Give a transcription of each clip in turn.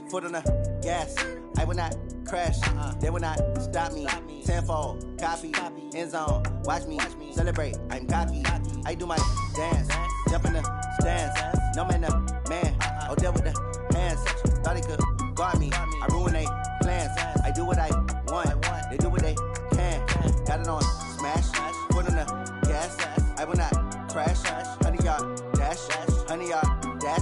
foot on the gas. I will not crash. They will not stop me. Tenfold, copy, end zone. Watch me celebrate. I'm cocky. I do my dance. Jump in the stands. No man, the man. Oh, deal with the hands. Thought he could guard me. I ruin they plans. I do what I want. They do what they can. Got it on smash. Foot on the gas. I will not crash. 100-yard dash. 100-yard dash.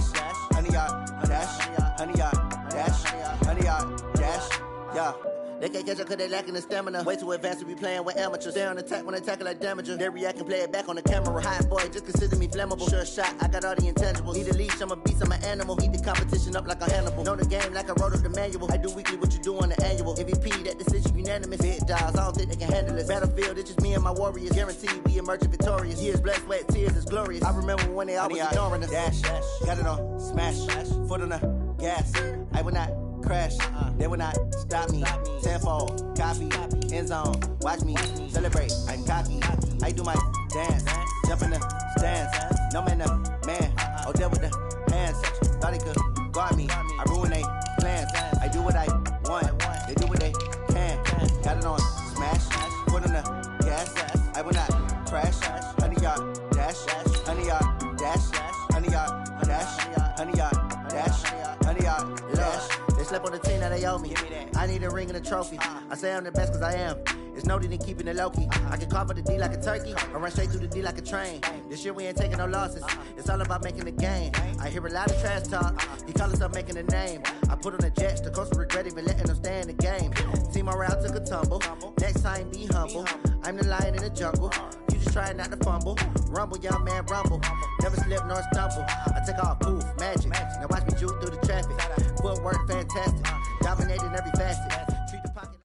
100-yard dash. 100-yard dash. 100-yard dash. Yeah. They can't catch up cause they lacking the stamina. Way too advanced to be playing with amateurs. Stay on attack when they tackle like damager. They react and play it back on the camera. Hot boy, just consider me flammable. Sure shot, I got all the intangibles. Need a leash, I'm a beast, I'm an animal. Heat the competition up like a Hannibal. Know the game like I wrote up the manual. I do weekly what you do on the annual. MVP, that decision unanimous. Big dogs, I don't think they can handle it. Battlefield, it's just me and my warriors. Guaranteed we emerging victorious. Years, blood, sweat, tears, it's glorious. I remember when they always ignoring us. Dash, got it on smash. Foot on the gas. I will not crash. They will not stop me. Tenfold, copy, end zone. Watch me celebrate. I'm cocky. I do my dance. Jump in the stands. No man, the man. Oh, deal with the hands. Thought he could guard me. I ruin they plans. I do what I want. They do what they can. Got it on smash. Foot on the gas. I will not crash. 100-yard dash. 100-yard dash. 100-yard dash. 100-yard dash. 100-yard dash. They slept on the team, now they owe me. I need a ring and a trophy. I say I'm the best cause I am. It's no need in keeping it low-key. I can carve up the D like a turkey, or run straight through the D like a train. This year we ain't taking no losses. It's all about making the game. I hear a lot of trash talk. He call himself making a name. I put on the Jets, the coach will regret even letting them stay in the game. Team morale took a tumble. Next time be humble. I'm the lion in the jungle. You just trying not to fumble. Rumble, young man, rumble. Never slip nor stumble. I take off, poof, magic. Now watch me juke through the traffic. Footwork fantastic. Dominating every facet. Treat the pocket.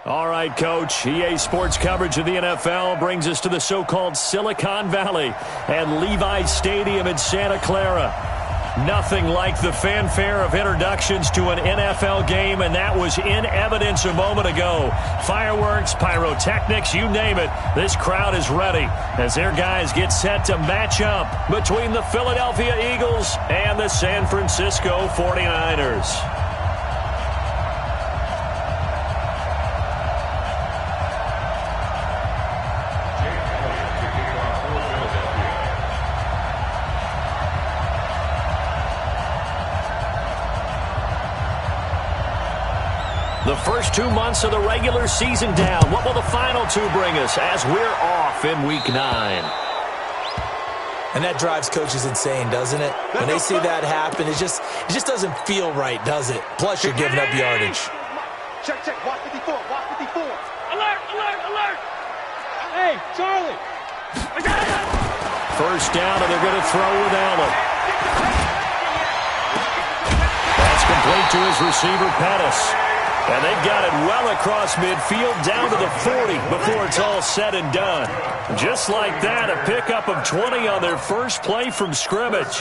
All right, Coach. EA Sports coverage of the NFL brings us to the so-called Silicon Valley and Levi's Stadium in Santa Clara. Nothing like the fanfare of introductions to an NFL game, and that was in evidence a moment ago. Fireworks, pyrotechnics, you name it. This crowd is ready as their guys get set to match up between the Philadelphia Eagles and the San Francisco 49ers. The first 2 months of the regular season down. What will the final two bring us as we're off in Week 9? And that drives coaches insane, doesn't it? When they see that happen, it just doesn't feel right, does it? Plus, you're giving up yardage. Check, watch 54, watch 54. Alert! Hey, Charlie! First down, and they're going to throw with Allen. That's complete to his receiver, Pettis. And they've got it well across midfield down to the 40 before it's all said and done. Just like that, a pickup of 20 on their first play from scrimmage.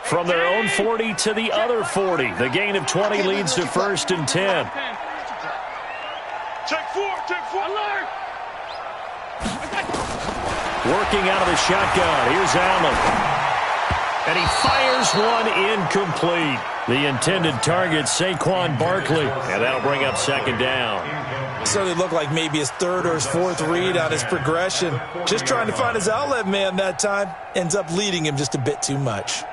From their own 40 to the other 40. The gain of 20 leads to 1st and 10. Check four, alert! Working out of the shotgun. Here's Allen. And he fires one incomplete. The intended target, Saquon Barkley. And that'll bring up 2nd down. Certainly looked like maybe his 3rd or his 4th read on his progression. Just trying to find his outlet man that time. Ends up leading him just a bit too much.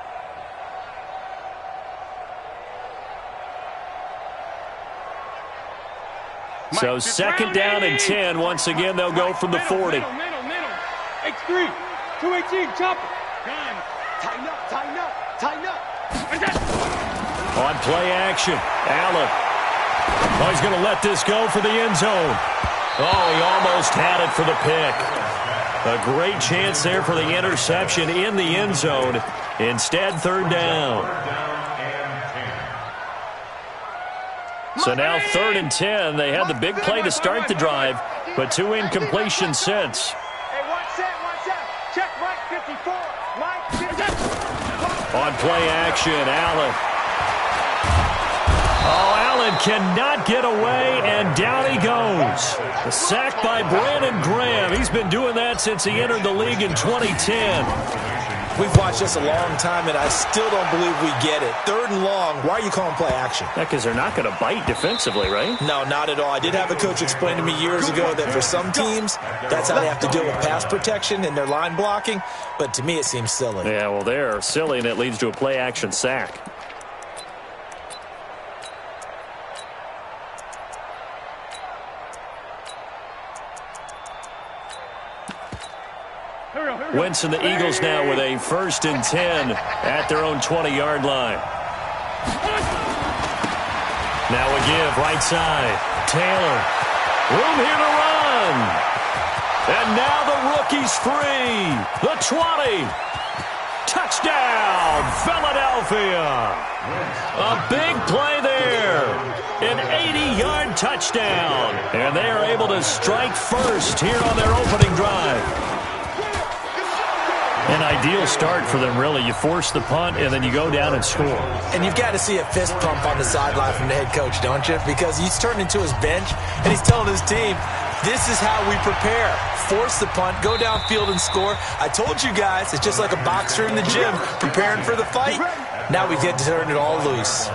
So 2nd down and 10. Once again, they'll go from the 40. Middle. X3, 218, chop it. Tighten up. On play action, Allen. Oh, he's going to let this go for the end zone. Oh, he almost had it for the pick. A great chance there for the interception in the end zone. Instead, 3rd down. So now 3rd and 10. They had the big play to start the drive, but 2 incompletions since. Hey, one set. Check right 54. Right 54. On play action, Allen. Oh, Allen cannot get away, and down he goes. A sack by Brandon Graham. He's been doing that since he entered the league in 2010. We've watched this a long time, and I still don't believe we get it. 3rd and long, why are you calling play action? Yeah, because they're not going to bite defensively, right? No, not at all. I did have a coach explain to me years ago that for some teams, that's how they have to deal with pass protection and their line blocking, but to me it seems silly. Yeah, well, they're silly, and it leads to a play action sack. Wentz and the Eagles now with a 1st and 10 at their own 20-yard line. Now a give, right side. Taylor. Room here to run. And now the rookie's free. The 20. Touchdown, Philadelphia. A big play there. An 80-yard touchdown. And they are able to strike first here on their opening drive. An ideal start for them, really. You force the punt, and then you go down and score. And you've got to see a fist pump on the sideline from the head coach, don't you? Because he's turned into his bench, and he's telling his team, this is how we prepare. Force the punt, go downfield and score. I told you guys, it's just like a boxer in the gym preparing for the fight. Now we get to turn it all loose.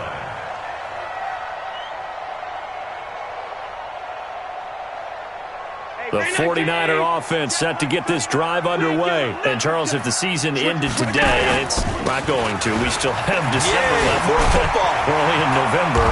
The 49er offense set to get this drive underway. And, Charles, if the season ended today, and it's not going to, we still have December left. We're only in November.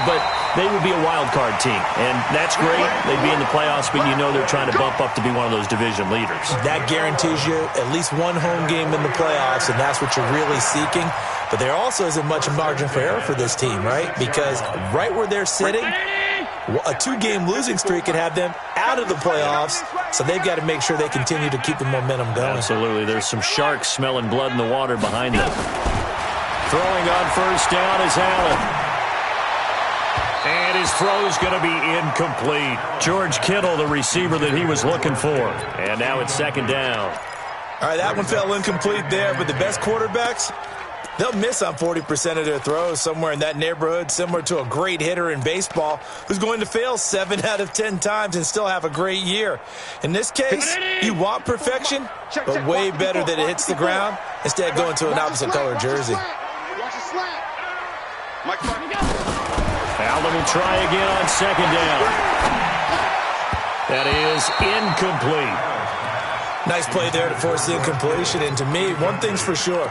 But they would be a wild card team. And that's great. They'd be in the playoffs, but you know they're trying to bump up to be one of those division leaders. That guarantees you at least one home game in the playoffs, and that's what you're really seeking. But there also isn't much margin for error for this team, right? Because right where they're sitting, a 2-game losing streak could have them out of the playoffs, so they've got to make sure they continue to keep the momentum going. Absolutely. There's some sharks smelling blood in the water behind them. Throwing on 1st down is Allen. And his throw's going to be incomplete. George Kittle, the receiver that he was looking for. And now it's 2nd down. All right, that one fell incomplete there, but the best quarterbacks, they'll miss on 40% of their throws, somewhere in that neighborhood, similar to a great hitter in baseball who's going to fail 7 out of 10 times and still have a great year. In this case, you want perfection, but way better that it hits the ground instead of going to an opposite color jersey. Allen will try again on 2nd down. That is incomplete. Nice play there to force the incompletion, and to me, one thing's for sure.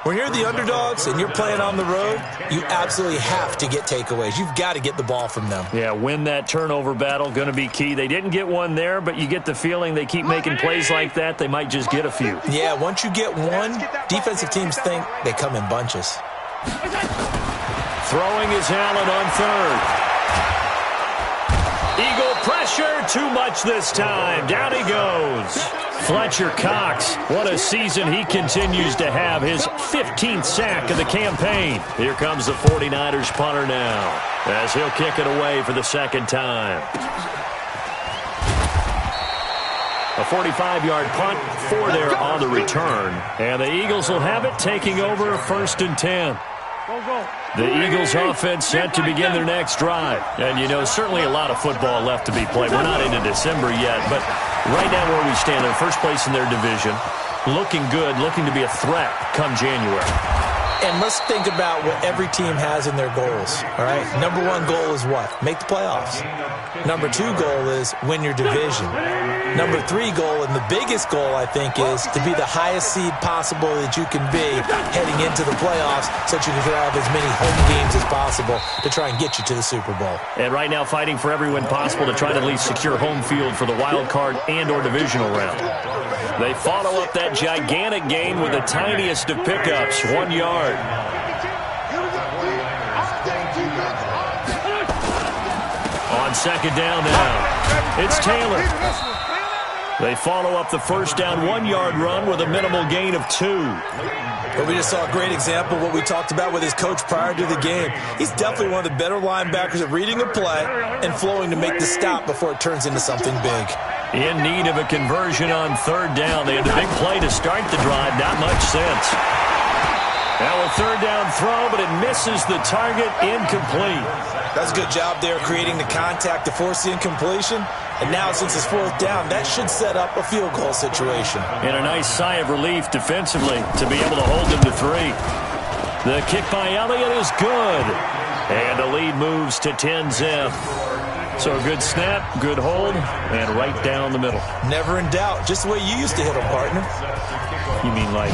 When you're the underdogs and you're playing on the road, you absolutely have to get takeaways. You've got to get the ball from them. Yeah, win that turnover battle, going to be key. They didn't get one there, but you get the feeling they keep making plays like that, they might just get a few. Yeah, once you get one, defensive teams think they come in bunches. Throwing is Allen on 3rd. Eagle pressure, too much this time. Down he goes. Fletcher Cox, what a season he continues to have. His 15th sack of the campaign. Here comes the 49ers punter now, as he'll kick it away for the 2nd time. A 45-yard punt, 4 there on the return. And the Eagles will have it, taking over 1st and 10. The Eagles offense set to begin their next drive. And, you know, certainly a lot of football left to be played. We're not into December yet, but right now where we stand, they're first place in their division. Looking good, looking to be a threat come January. And let's think about what every team has in their goals, all right? Number 1 goal is what? Make the playoffs. Number 2 goal is win your division. Number 3 goal, and the biggest goal, I think, is to be the highest seed possible that you can be heading into the playoffs so that you can have as many home games as possible to try and get you to the Super Bowl. And right now fighting for every win possible to try to at least secure home field for the wild card and or divisional round. They follow up that gigantic gain with the tiniest of pickups, 1 yard. On 2nd down now, it's Taylor. They follow up the 1st down 1-yard run with a minimal gain of 2. But we just saw a great example of what we talked about with his coach prior to the game. He's definitely one of the better linebackers at reading a play and flowing to make the stop before it turns into something big. In need of a conversion on 3rd down. They had the big play to start the drive. Not much sense. Now a third down throw, but it misses the target, incomplete. That's a good job there creating the contact to force the incompletion. And now since it's fourth down, that should set up a field goal situation. And a nice sigh of relief defensively to be able to hold them to 3. The kick by Elliott is good. And the lead moves to 10-zip. So a good snap, good hold, and right down the middle. Never in doubt. Just the way you used to hit them, partner. You mean like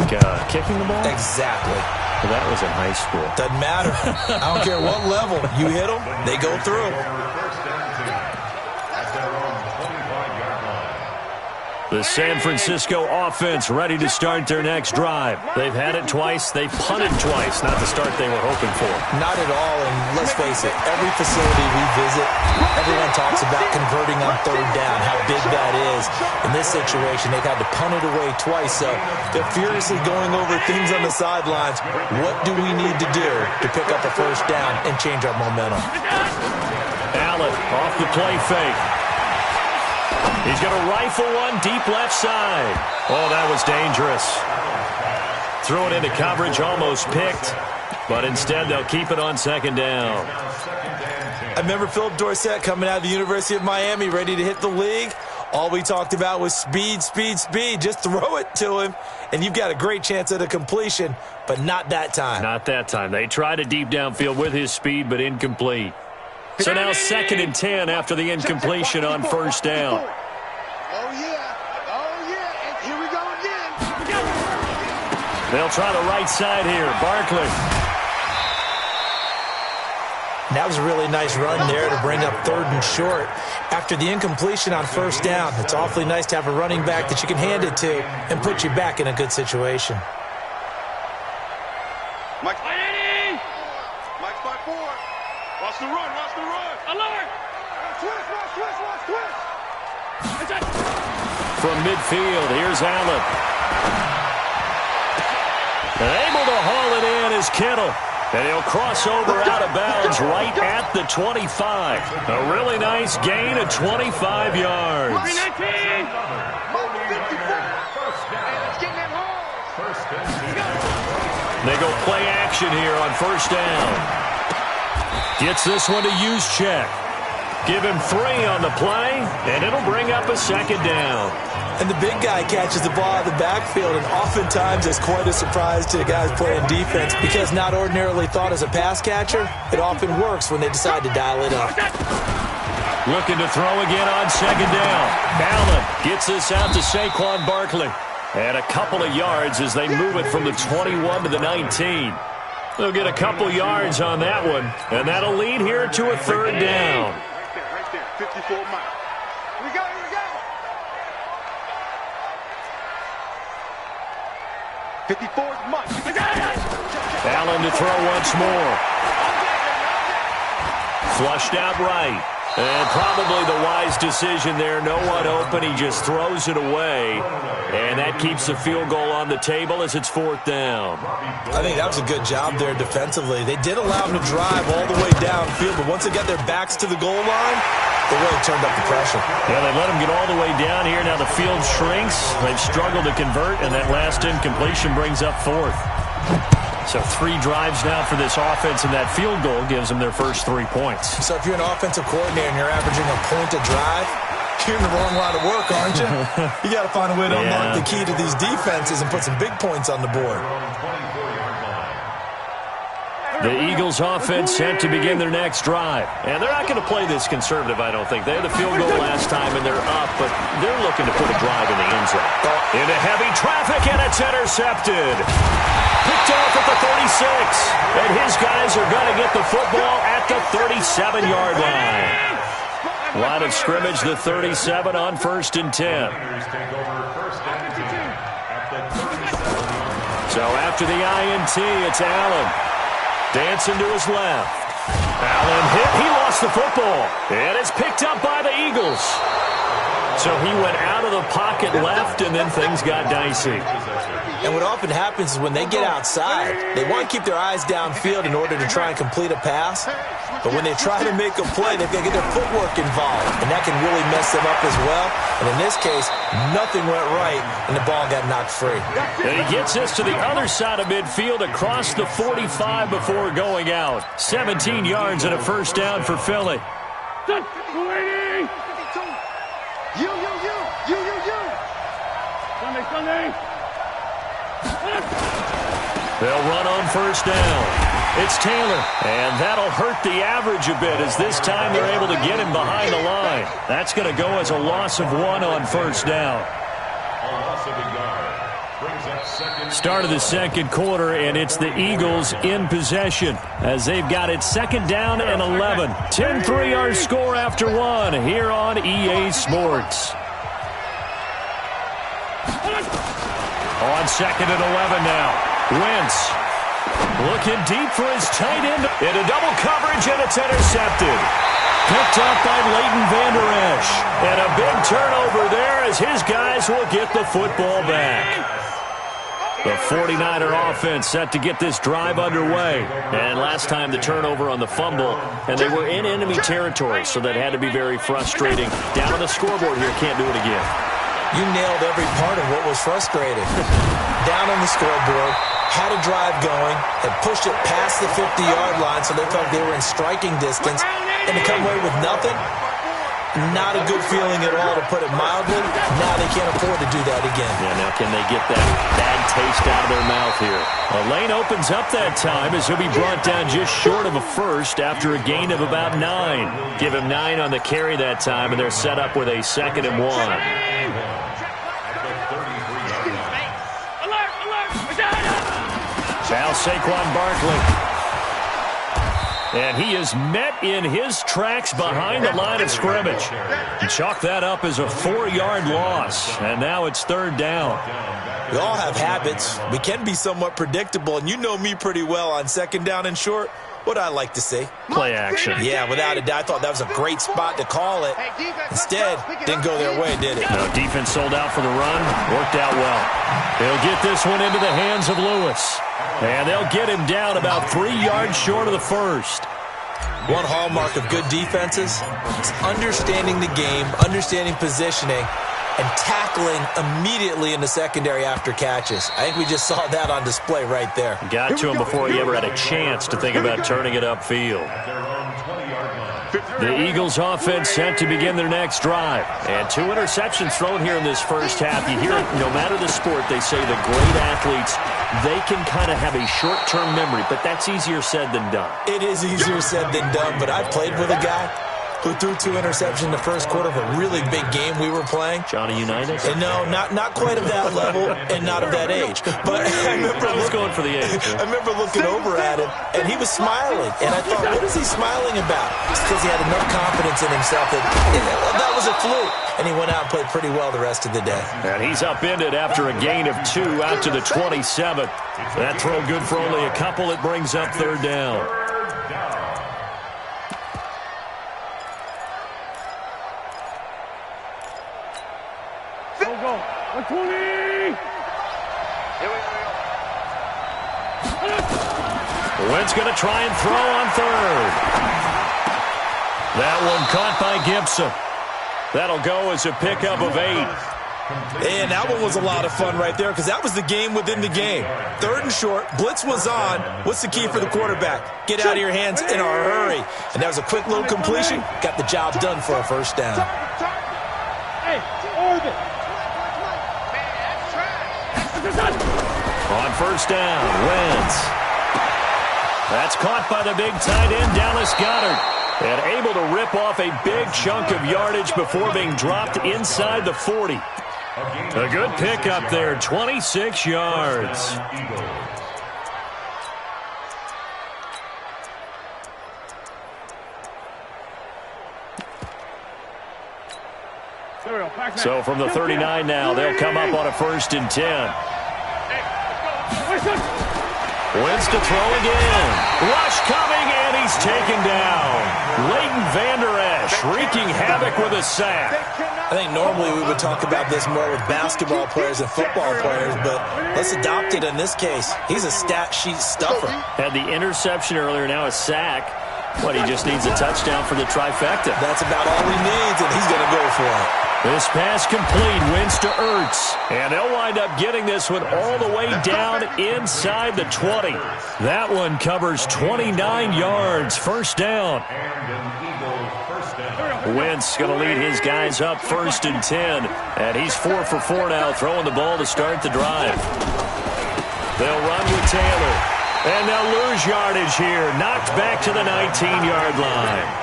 kicking the ball? Exactly. Well, that was in high school. Doesn't matter. I don't care what level. You hit them, they go through. The San Francisco offense ready to start their next drive. They've had it twice. They've punted twice. Not the start they were hoping for. Not at all, and let's face it, every facility we visit, everyone talks about converting on third down, how big that is. In this situation, they've had to punt it away twice, so they're furiously going over things on the sidelines. What do we need to do to pick up a first down and change our momentum? Allen off the play fake. He's going to rifle one deep left side. Oh, that was dangerous. Threw it into coverage, almost picked. But instead, they'll keep it on second down. I remember Philip Dorsett coming out of the University of Miami, ready to hit the league. All we talked about was speed, speed, speed. Just throw it to him, and you've got a great chance at a completion, but not that time. Not that time. They tried a deep downfield with his speed, but incomplete. So now 2nd and 10 after the incompletion on first down. Oh, yeah. And here we go again. They'll try the right side here. Barkley. That was a really nice run there to bring up 3rd and short. After the incompletion on first down, it's awfully nice to have a running back that you can hand it to and put you back in a good situation. Mike's by 80. Mike's by 4. Watch the run. Alert. Twist. From midfield, here's Allen. And able to haul it in is Kittle. And he'll cross over out of bounds right at the 25. A really nice gain of 25 yards. They go play action here on first down. Gets this one to use check. Give him 3 on the play, and it'll bring up a second down. And the big guy catches the ball out of the backfield, and oftentimes it's quite a surprise to the guys playing defense because not ordinarily thought as a pass catcher, it often works when they decide to dial it up. Looking to throw again on second down. Allen gets this out to Saquon Barkley. And a couple of yards as they move it from the 21 to the 19. They'll get a couple yards on that one, and that'll lead here to a 3rd down. Right there. 54 miles. Here we go. Allen to throw once more. Flushed out right. And probably the wise decision there. No one open. He just throws it away. And that keeps the field goal on the table as it's 4th down. I think that was a good job there defensively. They did allow them to drive all the way downfield, but once they got their backs to the goal line, they really turned up the pressure. Yeah, they let them get all the way down here. Now the field shrinks. They've struggled to convert, and that last incompletion brings up 4th. So 3 drives now for this offense, and that field goal gives them their first 3 points. So if you're an offensive coordinator and you're averaging a point a drive, you're in the wrong line of work, aren't you? You got to find a way to unlock the key to these defenses and put some big points on the board. The Eagles offense set to begin their next drive. And they're not going to play this conservative, I don't think. They had the field goal last time, and they're up, but they're looking to put a drive in the end zone. Into heavy traffic, and it's intercepted. Picked off at the 36. And his guys are going to get the football at the 37-yard line. Line of scrimmage, the 37 on 1st and 10. So after the INT, it's Allen. Dancing to his left. Allen hit. He lost the football. And it's picked up by the Eagles. So he went out of the pocket left, and then things got dicey. And what often happens is when they get outside, they want to keep their eyes downfield in order to try and complete a pass. But when they try to make a play, they've got to get their footwork involved, and that can really mess them up as well. And in this case, nothing went right, and the ball got knocked free. And he gets this to the other side of midfield across the 45 before going out. 17 yards and a first down for Philly. Sunday. They'll run on first down. It's Taylor, and that'll hurt the average a bit as this time they're able to get him behind the line. That's going to go as a loss of 1 on first down. Start of the second quarter, and it's the Eagles in possession as they've got it second down and 11. 10-3 our score after 1 here on EA Sports. On second and 11 now. Wentz looking deep for his tight end. Into double coverage, and it's intercepted. Picked up by Leighton Vander Esch. And a big turnover there as his guys will get the football back. The 49er offense set to get this drive underway. And last time the turnover on the fumble, and they were in enemy territory, so that had to be very frustrating. Down on the scoreboard here, can't do it again. You nailed every part of what was frustrating. Down on the scoreboard, had a drive going, had pushed it past the 50-yard line so they felt they were in striking distance, and to come away with nothing, not a good feeling at all, to put it mildly. Now they can't afford to do that again. Yeah, now can they get that bad taste out of their mouth here? A lane opens up that time as he'll be brought down just short of a first after a gain of about 9. Give him 9 on the carry that time, and they're set up with a 2nd and 1. Now Saquon Barkley. And he is met in his tracks behind the line of scrimmage. Chalk that up as a 4-yard loss. And now it's 3rd down. We all have habits. We can be somewhat predictable, and you know me pretty well on 2nd down and short. What I like to see. Play action. Yeah, without a doubt. I thought that was a great spot to call it. Instead, didn't go their way, did it? No, defense sold out for the run. Worked out well. They'll get this one into the hands of Lewis. And they'll get him down about 3 yards short of the first. One hallmark of good defenses is understanding the game, understanding positioning, and tackling immediately in the secondary after catches. I think we just saw that on display right there. Got to him before he ever had a chance to think about turning it upfield. The Eagles offense set to begin their next drive. And 2 interceptions thrown here in this first half. You hear it, no matter the sport, they say the great athletes, they can kind of have a short-term memory, but that's easier said than done. It is easier said than done, but I've played with a guy who threw 2 interceptions in the first quarter of a really big game we were playing. Johnny Unitas? And no, not quite of that level and not of that age. But I was going for the age. I remember looking over at him, and he was smiling. And I thought, what is he smiling about? It's because he had enough confidence in himself that was a fluke. And he went out and played pretty well the rest of the day. And he's upended after a gain of 2 out to the 27. That throw good for only a couple. It brings up 3rd down. Go. 120. Here we go. Wentz going to try and throw on 3rd. That one caught by Gibson. That'll go as a pickup of 8. And that one was a lot of fun right there because that was the game within the game. 3rd and short, blitz was on. What's the key for the quarterback? Get out of your hands in a hurry. And that was a quick little completion. Got the job done for a first down. Hey, orbit. On first down, Wentz. That's caught by the big tight end, Dallas Goedert. And able to rip off a big chunk of yardage before being dropped inside the 40. A good pickup there, 26 yards. So from the 39 now, they'll come up on a 1st and 10. Wentz to throw again. Rush coming, and he's taken down. Leighton Vander Esch wreaking havoc with a sack. I think normally we would talk about this more with basketball players and football players, but let's adopt it in this case. He's a stat sheet stuffer. Had the interception earlier, now a sack. What, he just needs a touchdown for the trifecta. That's about all he needs, and he's going to go for it. This pass complete, wins to Ertz. And they'll wind up getting this one all the way down inside the 20. That one covers 29 yards, first down. Wentz going to lead his guys up 1st and 10. And he's 4 for 4 now, throwing the ball to start the drive. They'll run with Taylor. And they'll lose yardage here. Knocked back to the 19-yard line.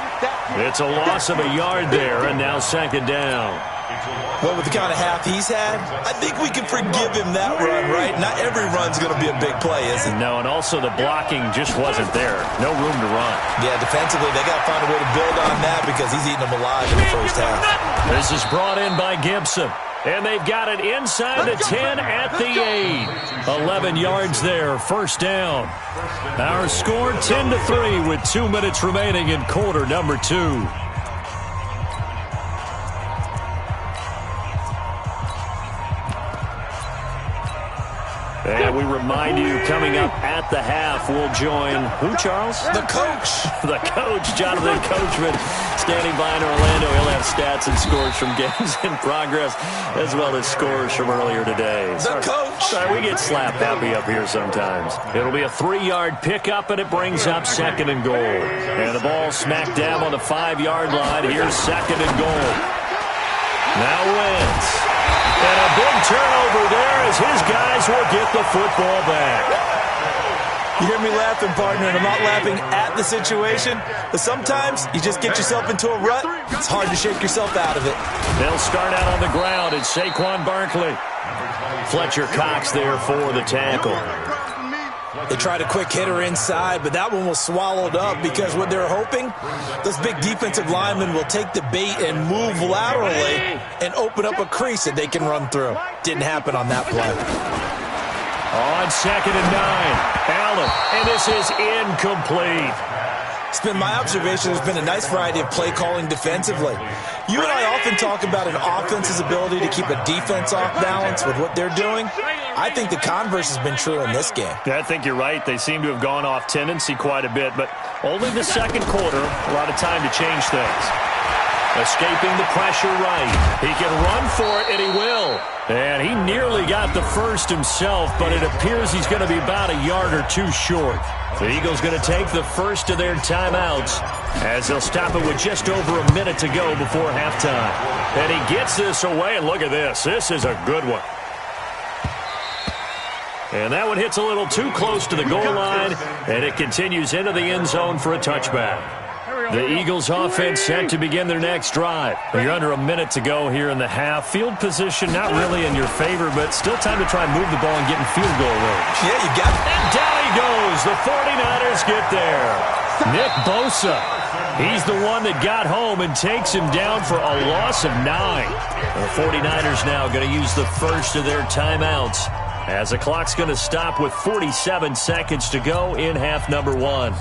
It's a loss of a yard there, and now 2nd down. Well, with the kind of half he's had, I think we can forgive him that run, right? Not every run's going to be a big play, is it? No, and also the blocking just wasn't there. No room to run. Yeah, defensively, they got to find a way to build on that because he's eating them alive in the first half. This is brought in by Gibson. And they've got it inside the 10 at the 8. 11 yards there, first down. Our score 10-3 with 2 minutes remaining in quarter number 2. And we remind you, coming up at the half, we'll join who, Charles? The coach. The coach, Jonathan Coachman, standing by in Orlando. He'll have stats and scores from games in progress, as well as scores from earlier today. The coach. Sorry, we get slap happy up here sometimes. It'll be a 3-yard pickup, and it brings up 2nd and goal. And the ball smacked down on the 5-yard line. Here's 2nd and goal. Now Wentz. And a big turnover there as his guys will get the football back. You hear me laughing, partner, and I'm not laughing at the situation, but sometimes you just get yourself into a rut. It's hard to shake yourself out of it. They'll start out on the ground. It's Saquon Barkley. Fletcher Cox there for the tackle. They tried a quick hitter inside, but that one was swallowed up because what they're hoping, those big defensive linemen will take the bait and move laterally and open up a crease that they can run through. Didn't happen on that play. On 2nd and 9, Allen, and this is incomplete. It's been my observation there's been a nice variety of play calling defensively. You and I often talk about an offense's ability to keep a defense off balance with what they're doing. I think the converse has been true in this game. Yeah, I think you're right. They seem to have gone off tendency quite a bit, but only the 2nd quarter, a lot of time to change things. Escaping the pressure right. He can run for it, and he will. And he nearly got the first himself, but it appears he's going to be about a yard or 2 short. The Eagles going to take the first of their timeouts as they'll stop it with just over a minute to go before halftime. And he gets this away, and look at this. This is a good one. And that one hits a little too close to the goal line, and it continues into the end zone for a touchback. The Eagles offense set to begin their next drive. You're under a minute to go here in the half. Field position not really in your favor, but still time to try and move the ball and get in field goal range. Yeah, you got it. And down he goes. The 49ers get there. Nick Bosa. He's the one that got home and takes him down for a loss of 9. The 49ers now going to use the first of their timeouts as the clock's going to stop with 47 seconds to go in half number 1.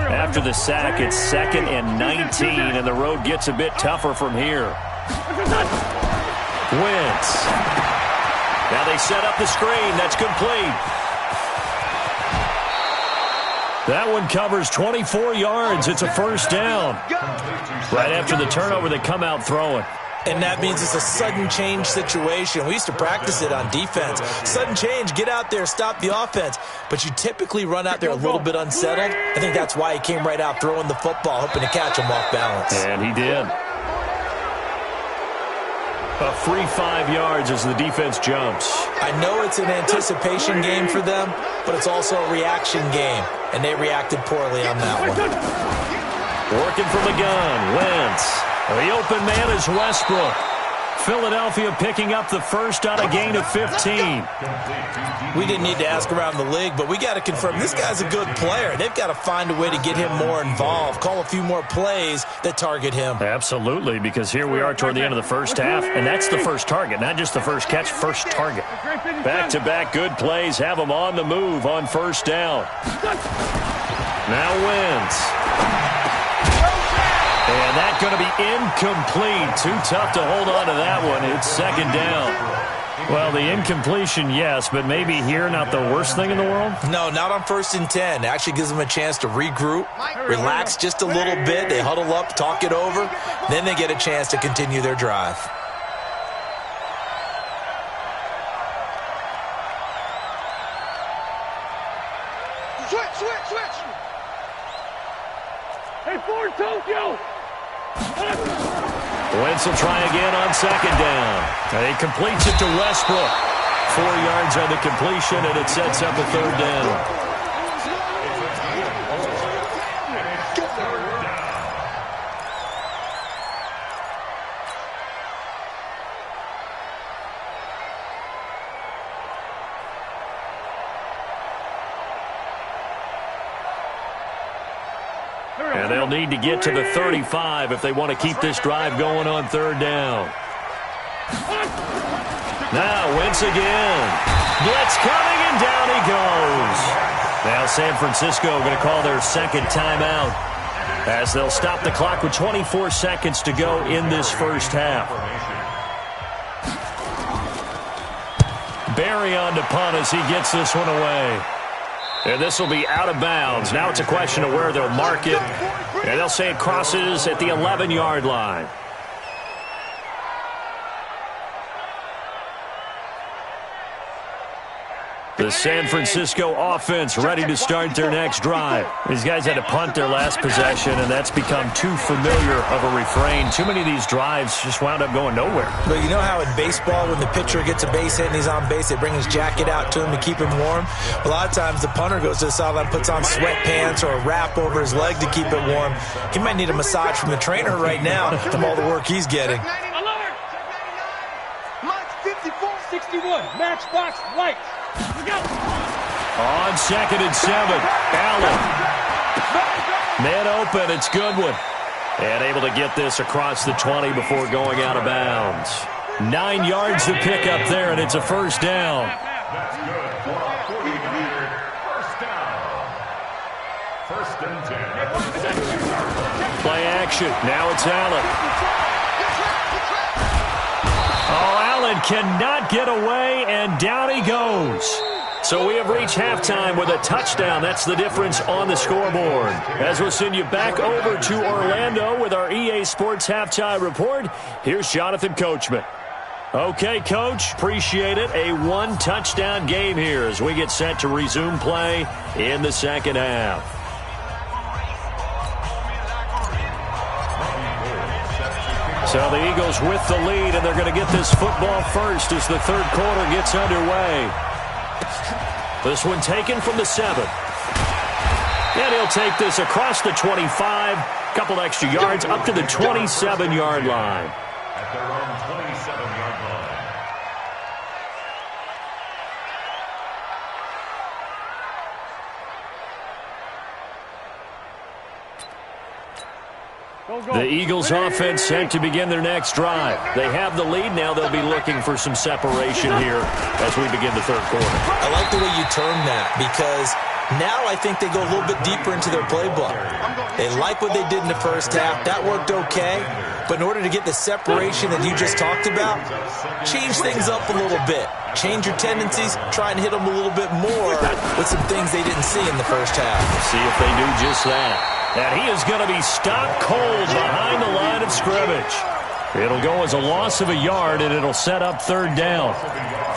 After the sack, it's 2nd and 19, and the road gets a bit tougher from here. Wentz. Now they set up the screen. That's complete. That one covers 24 yards. It's a first down. Right after the turnover, they come out throwing. And that means it's a sudden change situation. We used to practice it on defense. Sudden change, get out there, stop the offense. But you typically run out there a little bit unsettled. I think that's why he came right out throwing the football, hoping to catch him off balance. And he did. A free 5 yards as the defense jumps. I know it's an anticipation game for them, but it's also a reaction game. And they reacted poorly on that one. Working from the gun, Wentz. The open man is Westbrook. Philadelphia picking up the first on a gain of 15. We didn't need to ask around the league, but we got to confirm this guy's a good player. They've got to find a way to get him more involved, call a few more plays that target him. Absolutely, because here we are toward the end of the first half, and that's the first target, not just the first catch, first target. Back-to-back good plays have them on the move on first down. Now Wentz. And that's going to be incomplete. Too tough to hold on to that one. It's second down. Well, the incompletion, yes, but maybe here not the worst thing in the world? No, not on 1st and 10. It actually gives them a chance to regroup, relax just a little bit. They huddle up, talk it over. Then they get a chance to continue their drive. Switch. Hey, Ford, Tokyo. Wentz will try again on second down. He completes it to Westbrook. 4 yards on the completion, and it sets up a third down. And they'll need to get to the 35 if they want to keep this drive going on third down. Now Wentz again. Blitz coming, and down he goes. Now San Francisco going to call their second timeout as they'll stop the clock with 24 seconds to go in this first half. Barry on to punt as he gets this one away. And this will be out of bounds. Now it's a question of where they'll mark it. And they'll say it crosses at the 11-yard line. The San Francisco offense ready to start their next drive. These guys had to punt their last possession, and that's become too familiar of a refrain. Too many of these drives just wound up going nowhere. But you know how in baseball, when the pitcher gets a base hit and he's on base, they bring his jacket out to him to keep him warm? A lot of times the punter goes to the sideline, puts on sweatpants or a wrap over his leg to keep it warm. He might need a massage from the trainer right now from all the work he's getting. Alert! Mike 5461, matchbox lights. On 2nd and 7, Allen. Man open, it's Goodwin. And able to get this across the 20 before going out of bounds. 9 yards to pick up there, and it's a first down. That's good for a 40-meter first down. 1st and 10. Play action. Now it's Allen. Oh, Allen cannot get away, and down he goes. So we have reached halftime with a touchdown. That's the difference on the scoreboard. As we'll send you back over to Orlando with our EA Sports Halftime Report, here's Jonathan Coachman. Okay, Coach, appreciate it. A one-touchdown game here as we get set to resume play in the second half. So the Eagles with the lead, and they're going to get this football first as the third quarter gets underway. This one taken from the 7. And he'll take this across the 25, couple extra yards up to the 27-yard line. At their own 27-yard line. The Eagles offense set to begin their next drive. They have the lead. Now they'll be looking for some separation here as we begin the third quarter. I like the way you term that because now I think they go a little bit deeper into their playbook. They like what they did in the first half. That worked okay. But in order to get the separation that you just talked about, change things up a little bit. Change your tendencies. Try and hit them a little bit more with some things they didn't see in the first half. See if they do just that. And he is going to be stopped cold behind the line of scrimmage. It'll go as a loss of a yard, and it'll set up third down.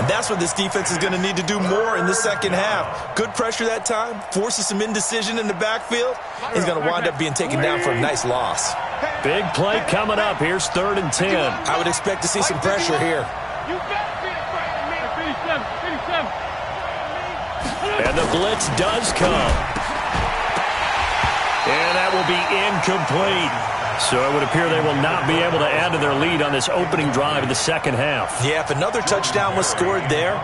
And that's what this defense is going to need to do more in the second half. Good pressure that time, forces some indecision in the backfield. He's going to wind up being taken down for a nice loss. Big play coming up. Here's 3rd and 10. I would expect to see some pressure here. And the blitz does come. And that will be incomplete. So it would appear they will not be able to add to their lead on this opening drive in the second half. Yeah, if another touchdown was scored there,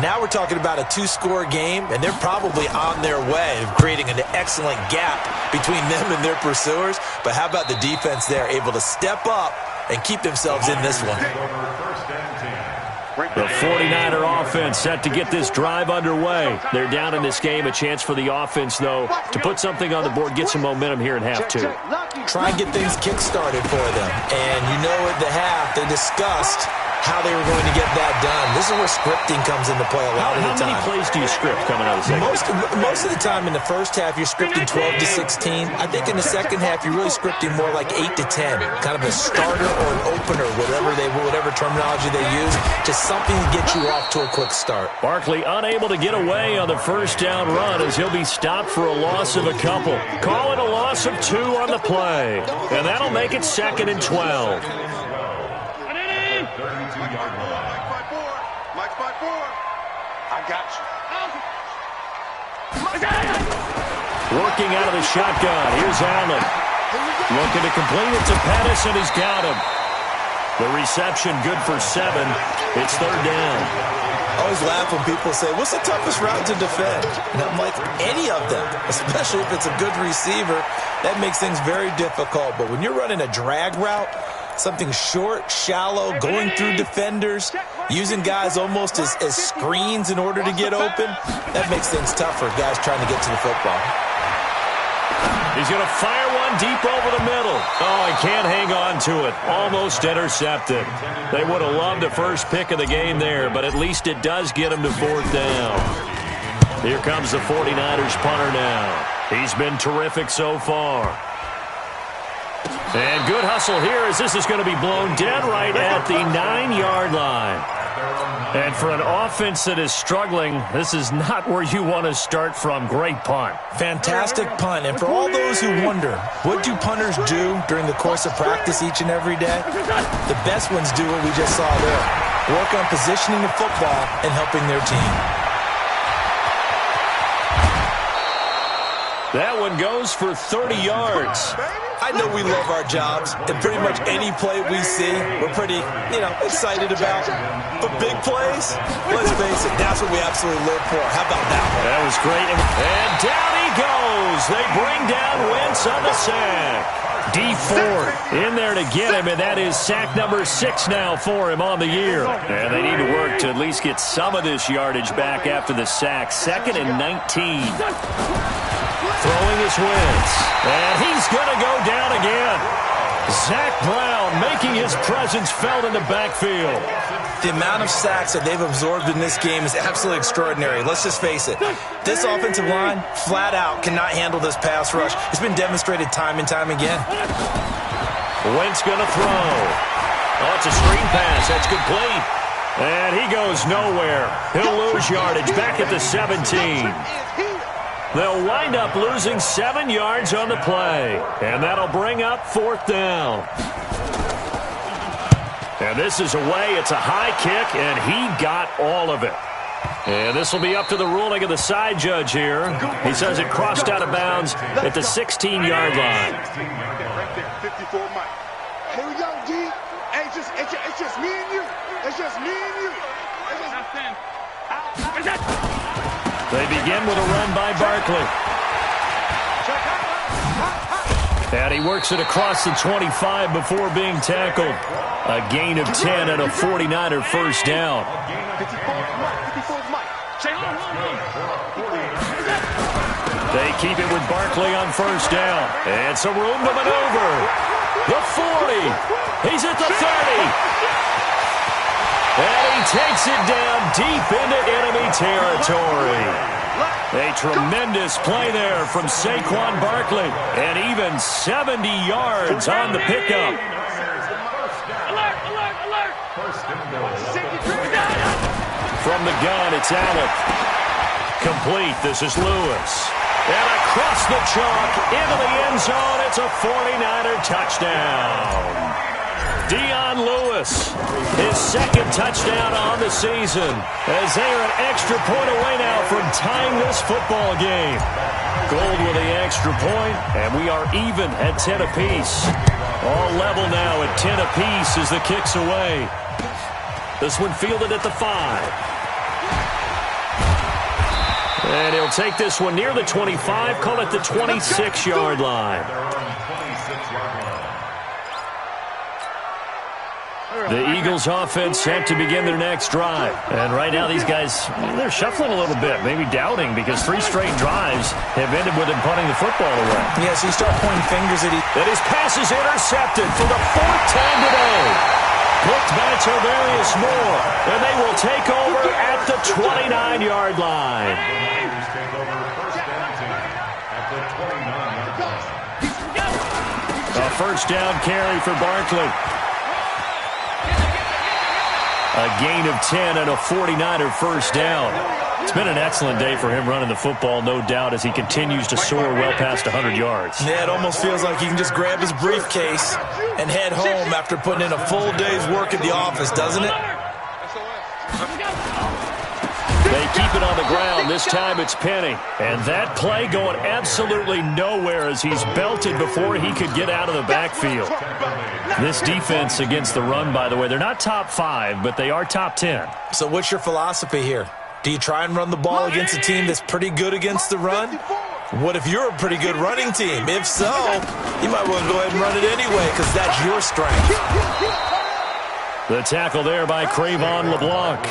now we're talking about a 2-score game, and they're probably on their way of creating an excellent gap between them and their pursuers. But how about the defense there, able to step up and keep themselves in this one? The 49er offense set to get this drive underway. They're down in this game. A chance for the offense, though, to put something on the board, get some momentum here in half two. Try and get things kick-started for them. And you know at the half, they discussed how they were going to get that done. This is where scripting comes into play a lot of the time. How many plays do you script coming out of the second? Most of the time in the first half, you're scripting 12 to 16. I think in the second half, you're really scripting more like 8 to 10. Kind of a starter or an opener, whatever terminology they use, just something to get you off to a quick start. Barkley unable to get away on the first down run as he'll be stopped for a loss of a couple. Call it a loss of 2 on the play. And that'll make it 2nd and 12. I got you. Working out of the shotgun. Here's Allen. Looking to complete it to Pettis, and he's got him. The reception good for 7. It's 3rd down. I always laugh when people say, what's the toughest route to defend? And I'm like, any of them, especially if it's a good receiver. That makes things very difficult. But when you're running a drag route, something short, shallow, going through defenders, using guys almost as screens in order to get open, that makes things tough for guys trying to get to the football. He's going to fire one deep over the middle. Oh, he can't hang on to it. Almost intercepted. They would have loved the first pick of the game there, but at least it does get him to 4th down. Here comes the 49ers punter now. He's been terrific so far. And good hustle here as this is going to be blown dead right at the 9-yard line. And for an offense that is struggling, this is not where you want to start from. Great punt. Fantastic punt. And for all those who wonder, what do punters do during the course of practice each and every day? The best ones do what we just saw there. Work on positioning the football and helping their team. That one goes for 30 yards. I know we love our jobs, and pretty much any play we see, we're pretty, excited about. But big plays, let's face it, that's what we absolutely live for. How about that one? That was great. And down he goes. They bring down Wentz on the sack. D Ford in there to get him, and that is sack number 6 now for him on the year. And they need to work to at least get some of this yardage back after the sack. 2nd and 19. Throwing his Wentz. And he's going to go down again. Zach Brown making his presence felt in the backfield. The amount of sacks that they've absorbed in this game is absolutely extraordinary. Let's just face it. This offensive line, flat out, cannot handle this pass rush. It's been demonstrated time and time again. Wentz going to throw. Oh, it's a screen pass. That's complete. And he goes nowhere. He'll lose yardage back at the 17. They'll wind up losing 7 yards on the play. And that'll bring up 4th down. And this is away. It's a high kick, and he got all of it. And this will be up to the ruling of the side judge here. He says it crossed out of bounds at the 16-yard line. Right there, 54 Mike. Here we go, G. Hey, it's just me and you. It's just me and you. They begin with a run by Barkley. And he works it across the 25 before being tackled. A gain of 10 and a 49er first down. They keep it with Barkley on first down. And some room to maneuver. The 40. He's at the 30. And he takes it down deep into enemy territory. A tremendous play there from Saquon Barkley. And even 70 yards on the pickup. From the gun, it's Allen. Complete. This is Lewis. And across the chalk into the end zone. It's a 49er touchdown. Dion Lewis Lewis. His second touchdown on the season, as they are an extra point away now from tying this football game. Gold with the extra point, and we are even at 10 apiece. All level now at 10 apiece as the kick's away. This one fielded at the 5. And he'll take this one near the 25, call it the 26-yard line. The Eagles offense set to begin their next drive. And right now these guys, they're shuffling a little bit, maybe doubting, because 3 straight drives have ended with him punting the football away. Yeah, so you start pointing fingers at each. And his pass is intercepted for the 4th time today. Picked by Tavarius Moore. And they will take over at the 29-yard line. A first down carry for Barkley. A gain of 10 and a 49er first down. It's been an excellent day for him running the football, no doubt, as he continues to soar well past 100 yards. Yeah, it almost feels like he can just grab his briefcase and head home after putting in a full day's work at the office, doesn't it? They keep it on the ground. This time it's Penny. And that play going absolutely nowhere as he's belted before he could get out of the backfield. This defense against the run, by the way, they're not top 5, but they are top 10. So what's your philosophy here? Do you try and run the ball against a team that's pretty good against the run? What if you're a pretty good running team? If so, you might want to go ahead and run it anyway because that's your strength. The tackle there by Cravon LeBlanc.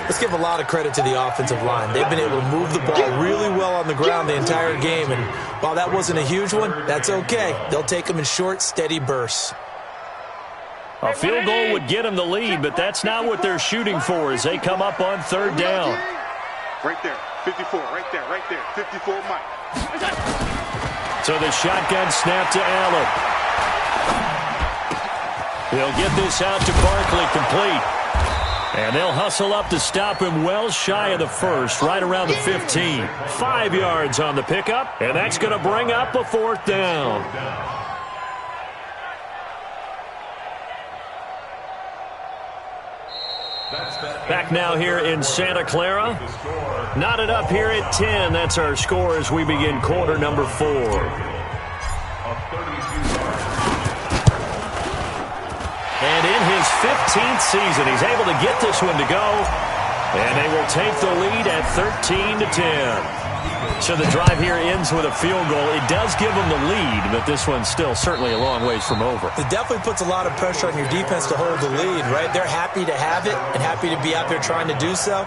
Let's give a lot of credit to the offensive line. They've been able to move the ball really well on the ground the entire game. And while that wasn't a huge one, that's okay. They'll take them in short, steady bursts. A field goal would get them the lead, but that's not what they're shooting for as they come up on 3rd down. Right there, 54, right there, 54 Mike. So the shotgun snap to Allen. They'll get this out to Barkley, complete. And they'll hustle up to stop him well shy of the 1st, right around the 15. 5 yards on the pickup, and that's going to bring up a 4th down. Back now here in Santa Clara. Knotted up here at 10. That's our score as we begin quarter number 4. And in his 15th season, he's able to get this one to go. And they will take the lead at 13-10. So the drive here ends with a field goal. It does give them the lead, but this one's still certainly a long ways from over. It definitely puts a lot of pressure on your defense to hold the lead, right? They're happy to have it and happy to be out there trying to do so.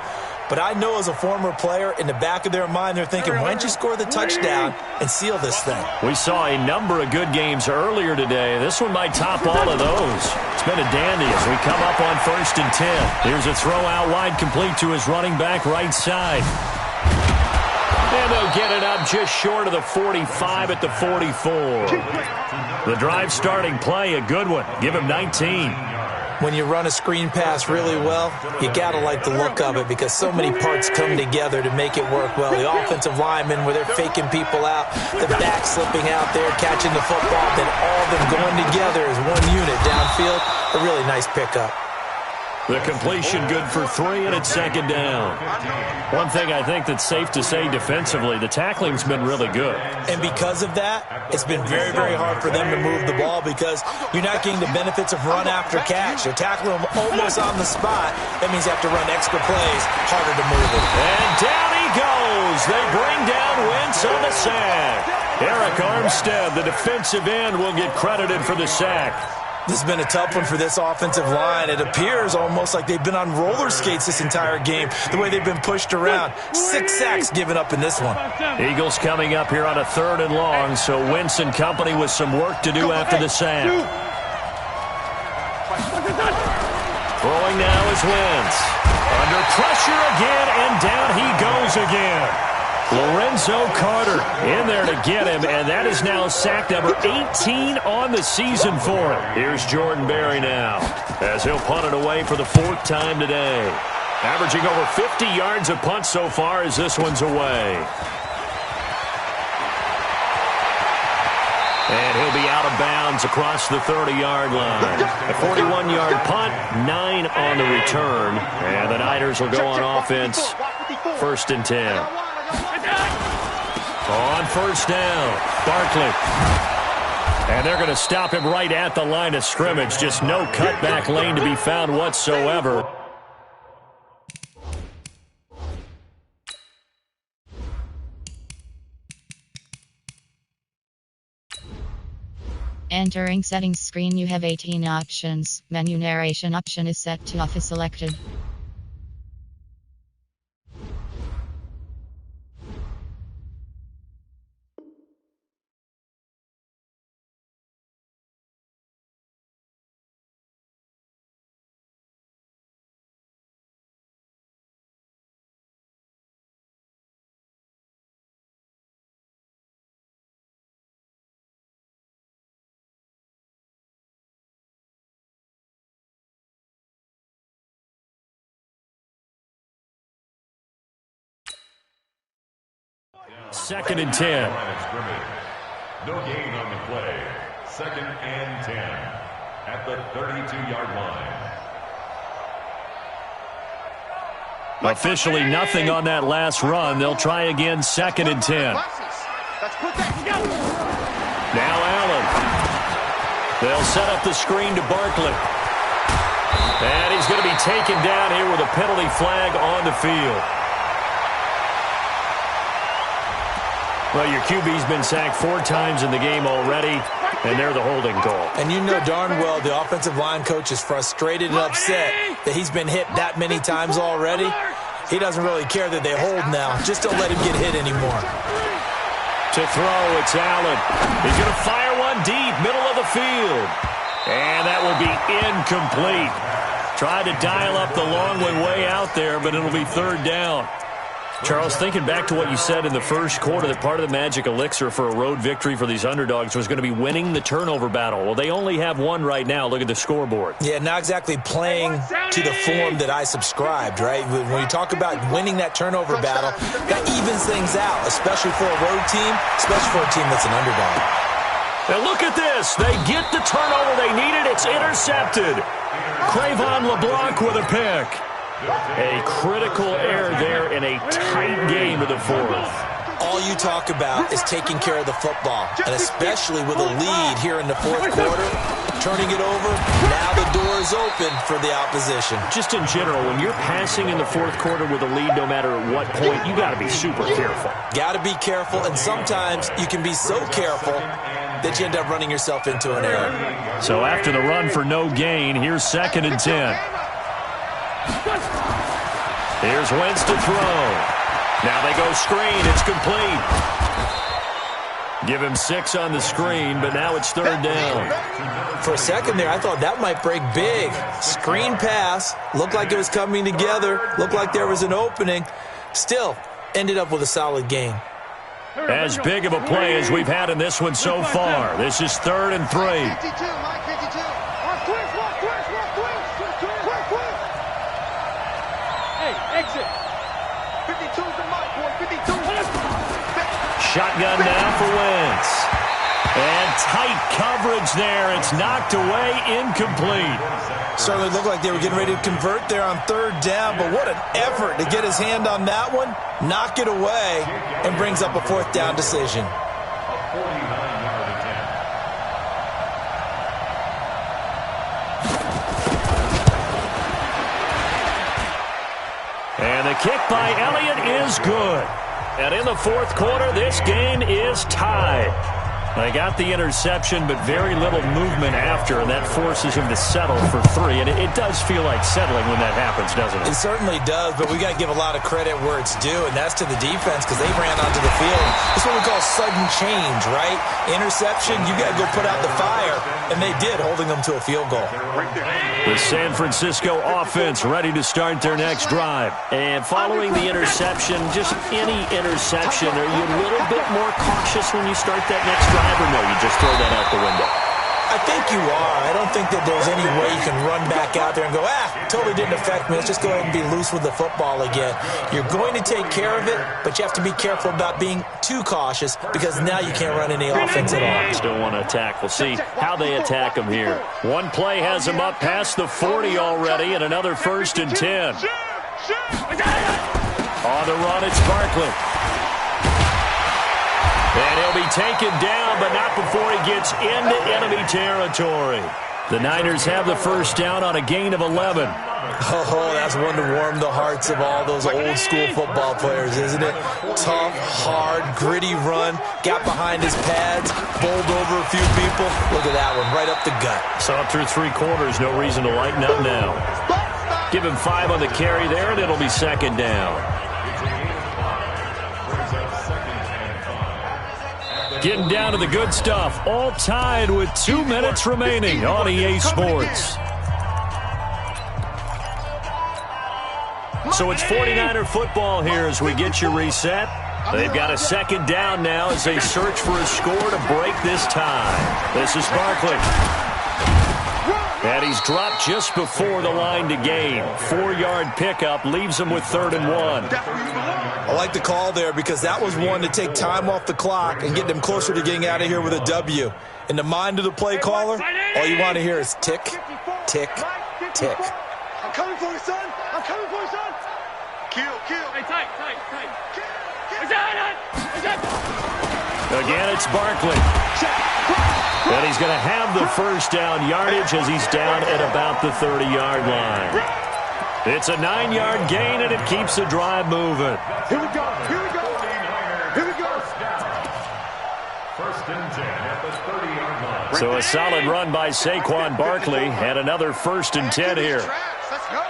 But I know as a former player, in the back of their mind, they're thinking, why don't you score the touchdown and seal this thing? We saw a number of good games earlier today. This one might top all of those. It's been a dandy as we come up on 1st and 10. Here's a throw out wide, complete to his running back right side. And they'll get it up just short of the 45 at the 44. The drive starting play, a good one. Give him 19. When you run a screen pass really well, you got to like the look of it because so many parts come together to make it work well. The offensive linemen, where they're faking people out, the back slipping out there, catching the football, then all of them going together as one unit downfield. A really nice pickup. The completion good for 3, and it's 2nd down. One thing I think that's safe to say defensively, the tackling's been really good. And because of that, it's been very, very hard for them to move the ball because you're not getting the benefits of run after catch. They're tackling them almost on the spot. That means you have to run extra plays, harder to move it. And down he goes. They bring down Wentz on the sack. Eric Armstead, the defensive end, will get credited for the sack. This has been a tough one for this offensive line. It appears almost like they've been on roller skates this entire game, the way they've been pushed around. 6 sacks given up in this one. Eagles coming up here on a 3rd and long, so Wentz and company with some work to do after the sack. Throwing now is Wentz. Under pressure again, and down he goes again. Lorenzo Carter in there to get him, and that is now sack number 18 on the season for him. Here's Jordan Berry now, as he'll punt it away for the 4th time today. Averaging over 50 yards a punt so far as this one's away. And he'll be out of bounds across the 30-yard line. A 41-yard punt, 9 on the return. And the Niners will go on offense, 1st and 10. On first down, Barkley. And they're going to stop him right at the line of scrimmage. Just no cutback lane to be found whatsoever. Entering settings screen, you have 18 options. Menu narration option is set to off is selected. Second and 10. No gain on the play. 2nd and 10 at the 32-yard line. Officially nothing on that last run. They'll try again, 2nd and 10. Now Allen. They'll set up the screen to Barkley. And he's going to be taken down here with a penalty flag on the field. Well, your QB's been sacked 4 times in the game already, and they're the holding call. And you know darn well the offensive line coach is frustrated and upset that he's been hit that many times already. He doesn't really care that they hold now. Just don't let him get hit anymore. To throw, it's Allen. He's going to fire one deep, middle of the field. And that will be incomplete. Tried to dial up the long way out there, but it'll be 3rd down. Charles, thinking back to what you said in the first quarter, that part of the magic elixir for a road victory for these underdogs was going to be winning the turnover battle. Well, they only have one right now. Look at the scoreboard. Yeah, not exactly playing to the form that I subscribed, right? When you talk about winning that turnover battle, that evens things out, especially for a road team, especially for a team that's an underdog. And look at this. They get the turnover they needed. It's intercepted. Cravon LeBlanc with a pick. A critical error there in a tight game of the 4th. All you talk about is taking care of the football, and especially with a lead here in the 4th quarter, turning it over, now the door is open for the opposition. Just in general, when you're passing in the 4th quarter with a lead, no matter at what point, you got to be super careful. Got to be careful, and sometimes you can be so careful that you end up running yourself into an error. So after the run for no gain, here's 2nd and 10. Here's Wentz to throw. Now they go screen. It's complete. Give him 6 on the screen, but now it's 3rd down. For a second there, I thought that might break big. Screen pass. Looked like it was coming together. Looked like there was an opening. Still, ended up with a solid gain. As big of a play as we've had in this one so far. This is 3rd and 3. Shotgun now for Wentz. And tight coverage there. It's knocked away, incomplete. Certainly looked like they were getting ready to convert there on 3rd down, but what an effort to get his hand on that one, knock it away, and brings up a 4th down decision. A 49-yard attempt. And the kick by Elliott is good. And in the 4th quarter, this game is tied. They got the interception, but very little movement after, and that forces him to settle for 3. And it does feel like settling when that happens, doesn't it? It certainly does, but we got to give a lot of credit where it's due, and that's to the defense because they ran onto the field. It's what we call sudden change, right? Interception, you got to go put out the fire, and they did, holding them to a field goal. The San Francisco offense ready to start their next drive. And following the interception, just any interception, are you a little bit more cautious when you start that next drive, or no, you just throw that out the window? I I think you are. I don't think that there's any way you can run back out there and go, totally didn't affect me. Let's just go ahead and be loose with the football again. You're going to take care of it, but you have to be careful about being too cautious because now you can't run any offense at all. Still want to attack. We'll see how they attack him here. One play has him up past the 40 already, and another 1st and 10. On the run, it's Barkley. And he'll be taken down, but not before he gets into enemy territory. The Niners have the first down on a gain of 11. Oh, that's one to warm the hearts of all those old-school football players, isn't it? Tough, hard, gritty run, got behind his pads, bowled over a few people. Look at that one, right up the gut. So up through 3 quarters, no reason to lighten up now. Give him 5 on the carry there, and it'll be 2nd down. Getting down to the good stuff, all tied with 2 minutes remaining on EA Sports. So it's 49er football here as we get you reset. They've got a 2nd down now as they search for a score to break this tie. This is Barkley. And he's dropped just before the line to gain. 4-yard pickup leaves him with 3rd and 1. I like the call there because that was one to take time off the clock and get them closer to getting out of here with a W. In the mind of the play caller, all you want to hear is tick, tick, tick. I'm coming for you, son. I'm coming for you, son. Kill. Hey, tight. Again, it's Barkley. And he's going to have the first down yardage as he's down at about the 30-yard line. It's a 9-yard gain, and it keeps the drive moving. Here we go. 1st and 10 at the 30-yard line. So a solid run by Saquon Barkley, and another 1st and 10 here. Let's go.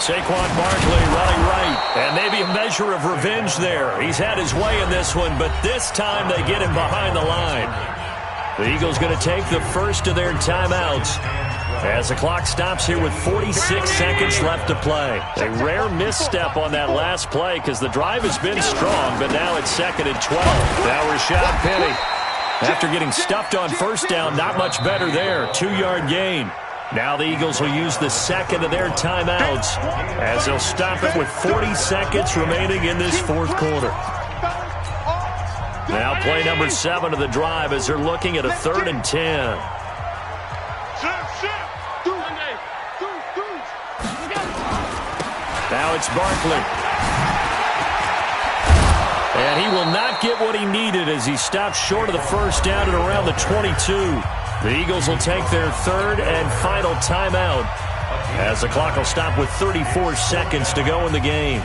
Saquon Barkley running right, and maybe a measure of revenge there. He's had his way in this one, but this time they get him behind the line. The Eagles going to take the first of their timeouts as the clock stops here with 46 seconds left to play. A rare misstep on that last play because the drive has been strong, but now it's 2nd and 12. Now Rashad Penny, after getting stuffed on 1st down, not much better there. 2-yard gain. Now the Eagles will use the 2nd of their timeouts as they'll stop it with 40 seconds remaining in this 4th quarter. Now play number 7 of the drive as they're looking at a 3rd and 10. Now it's Barkley. And he will not get what he needed as he stops short of the first down at around the 22. The Eagles will take their 3rd and final timeout as the clock will stop with 34 seconds to go in the game.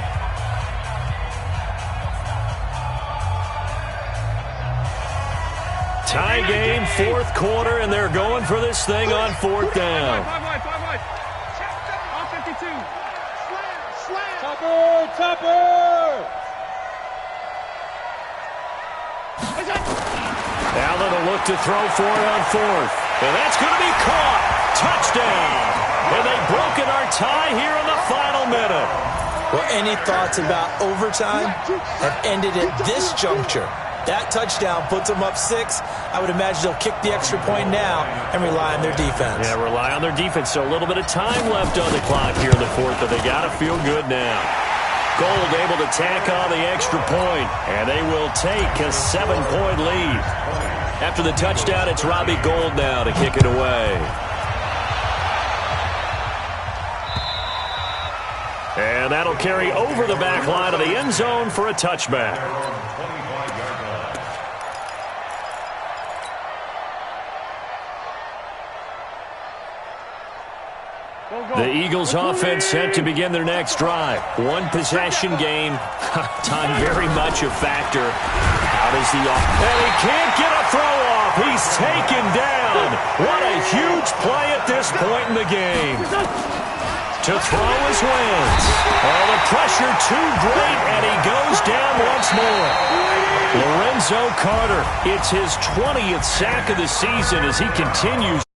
Tie game, 4th quarter, and they're going for this thing on 4th down. 5 wide. All 52. Slam. Topper. Allen will look to throw for it on 4th. And that's going to be caught. Touchdown. And they've broken our tie here in the final minute. Well, any thoughts about overtime have ended at this juncture. That touchdown puts them up 6. I would imagine they'll kick the extra point now and rely on their defense. Yeah, rely on their defense. So a little bit of time left on the clock here in the 4th, but they got to feel good now. Gold able to tack on the extra point, and they will take a 7-point lead. After the touchdown, it's Robbie Gould now to kick it away. And that'll carry over the back line of the end zone for a touchback. The Eagles offense set to begin their next drive. 1 possession game. Time very much a factor. How does and he can't get a throw off. He's taken down. What a huge play at this point in the game. to throw his wins. Oh, the pressure too great, and he goes down once more. Lorenzo Carter, it's his 20th sack of the season as he continues.